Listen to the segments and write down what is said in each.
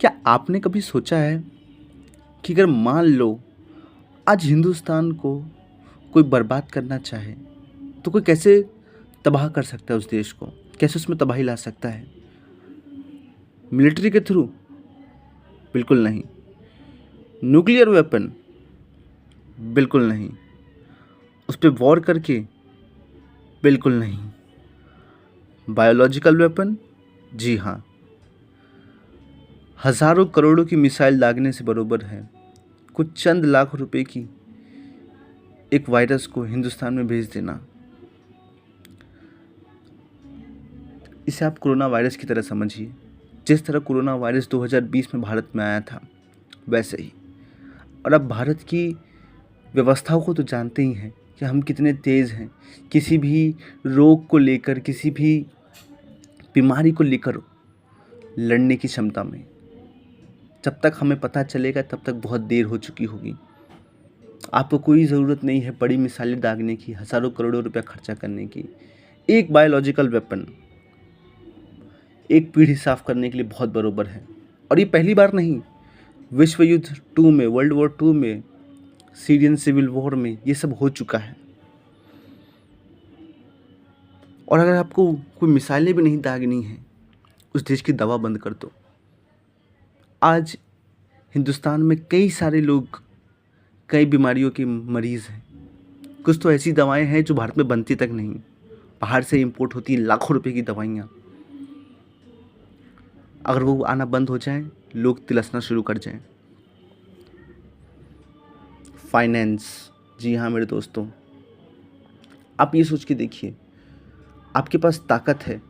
क्या आपने कभी सोचा है कि अगर मान लो आज हिंदुस्तान को कोई बर्बाद करना चाहे तो कोई कैसे तबाह कर सकता है उस देश को? कैसे उसमें तबाही ला सकता है? मिलिट्री के थ्रू? बिल्कुल नहीं। Nuclear weapon? बिल्कुल नहीं। उस पे वॉर करके? बिल्कुल नहीं। Biological weapon? जी हाँ। हज़ारों करोड़ों की मिसाइल दागने से बरोबर है कुछ चंद लाख रुपए की एक वायरस को हिंदुस्तान में भेज देना। इसे आप कोरोना वायरस की तरह समझिए। जिस तरह कोरोना वायरस 2020 में भारत में आया था वैसे ही। और अब भारत की व्यवस्थाओं को तो जानते ही हैं कि हम कितने तेज़ हैं किसी भी रोग को लेकर, किसी भी बीमारी को लेकर लड़ने की क्षमता में। जब तक हमें पता चलेगा तब तक बहुत देर हो चुकी होगी। आपको कोई ज़रूरत नहीं है बड़ी मिसाइलें दागने की, हज़ारों करोड़ों रुपया खर्चा करने की। एक बायोलॉजिकल वेपन एक पीढ़ी साफ करने के लिए बहुत बरोबर है। और ये पहली बार नहीं, विश्व युद्ध 2 में, वर्ल्ड वॉर 2 में, सीरियन सिविल वॉर में ये सब हो चुका है। और अगर आपको कोई मिसाइलें भी नहीं दागनी है, उस देश की दवा बंद कर दो। आज हिंदुस्तान में कई सारे लोग कई बीमारियों के मरीज़ हैं। कुछ तो ऐसी दवाएं हैं जो भारत में बनती तक नहीं, बाहर से इंपोर्ट होती हैं लाखों रुपए की दवाइयाँ। अगर वो आना बंद हो जाए, लोग तिलसना शुरू कर जाएं। फाइनेंस, जी हाँ मेरे दोस्तों, आप ये सोच के देखिए, आपके पास ताकत है,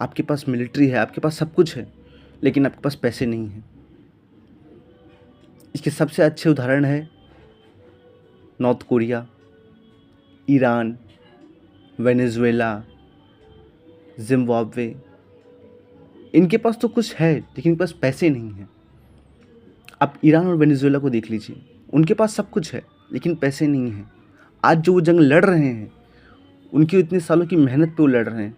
आपके पास मिलिट्री है, आपके पास सब कुछ है, लेकिन आपके पास पैसे नहीं हैं। इसके सबसे अच्छे उदाहरण है north Korea, Iran, Venezuela, Zimbabwe. इनके पास तो कुछ है लेकिन इनके पास पैसे नहीं हैं। आप ईरान और वेनेजुएला को देख लीजिए, उनके पास सब कुछ है लेकिन पैसे नहीं हैं। आज जो वो जंग लड़ रहे हैं, उनकी इतने सालों की मेहनत पे वो लड़ रहे हैं।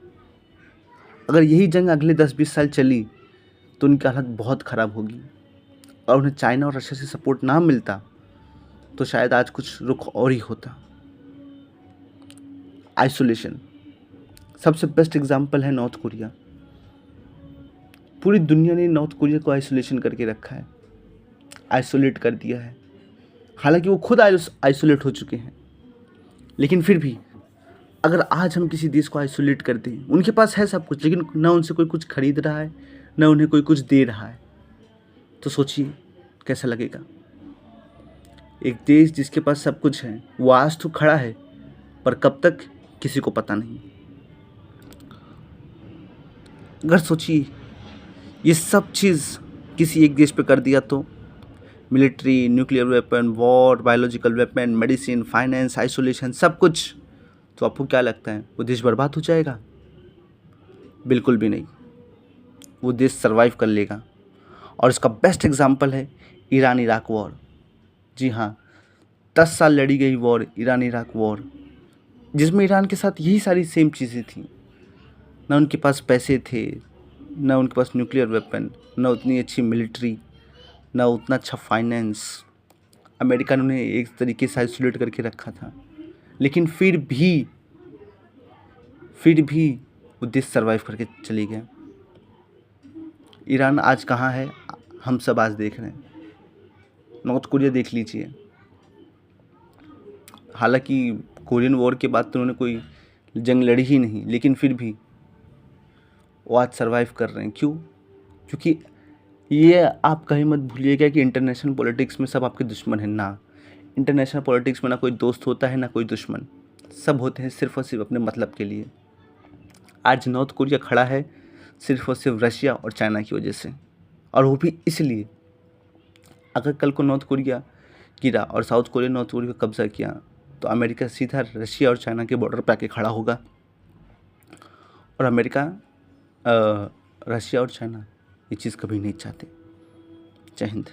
अगर यही जंग अगले 10-20 साल चली तो उनकी हालत बहुत ख़राब होगी। और उन्हें चाइना और रशिया से सपोर्ट ना मिलता तो शायद आज कुछ रुख और ही होता। आइसोलेशन, सबसे बेस्ट एग्जाम्पल है नॉर्थ कोरिया। पूरी दुनिया ने नॉर्थ कोरिया को आइसोलेशन करके रखा है, आइसोलेट कर दिया है। हालांकि वो खुद आइसोलेट हो चुके हैं, लेकिन फिर भी अगर आज हम किसी देश को आइसोलेट कर दें, उनके पास है सब कुछ लेकिन ना उनसे कोई कुछ खरीद रहा है, ना उन्हें कोई कुछ दे रहा है, तो सोचिए कैसा लगेगा। एक देश जिसके पास सब कुछ है वो आज तो खड़ा है, पर कब तक किसी को पता नहीं। अगर सोचिए ये सब चीज़ किसी एक देश पे कर दिया तो military, nuclear weapon, war, biological weapon, medicine, finance, isolation, सब कुछ, तो आपको क्या लगता है वो देश बर्बाद हो जाएगा? बिल्कुल भी नहीं, वो देश सरवाइव कर लेगा। और इसका बेस्ट एग्जांपल है ईरान इराक वॉर। जी हाँ, 10 साल लड़ी गई वॉर, ईरान इराक वॉर, जिसमें ईरान के साथ यही सारी सेम चीज़ें थी। ना उनके पास पैसे थे, ना उनके पास न्यूक्लियर वेपन, ना उतनी अच्छी मिलिट्री, ना उतना अच्छा फाइनेंस। अमेरिका ने उन्हें एक तरीके से आइसोलेट करके रखा था, लेकिन फिर भी वो देश सर्वाइव करके चली गया। ईरान आज कहाँ है हम सब आज देख रहे हैं। नॉर्थ कोरिया देख लीजिए, हालांकि कोरियन वॉर के बाद तो उन्होंने कोई जंग लड़ी ही नहीं, लेकिन फिर भी वो आज सर्वाइव कर रहे हैं। क्यों? क्योंकि ये आप कहीं मत भूलिएगा कि इंटरनेशनल पॉलिटिक्स में सब आपके दुश्मन हैं ना। इंटरनेशनल पॉलिटिक्स में ना कोई दोस्त होता है ना कोई दुश्मन, सब होते हैं सिर्फ और सिर्फ अपने मतलब के लिए। आज नॉर्थ कोरिया खड़ा है सिर्फ और सिर्फ रशिया और चाइना की वजह से, और वो भी इसलिए। अगर कल को नॉर्थ कोरिया गिरा और साउथ कोरिया नॉर्थ कोरिया को कब्जा किया तो अमेरिका सीधा रशिया और चाइना के बॉर्डर पर आके खड़ा होगा। और अमेरिका, रशिया और चाइना ये चीज़ कभी नहीं चाहते। जय हिंद।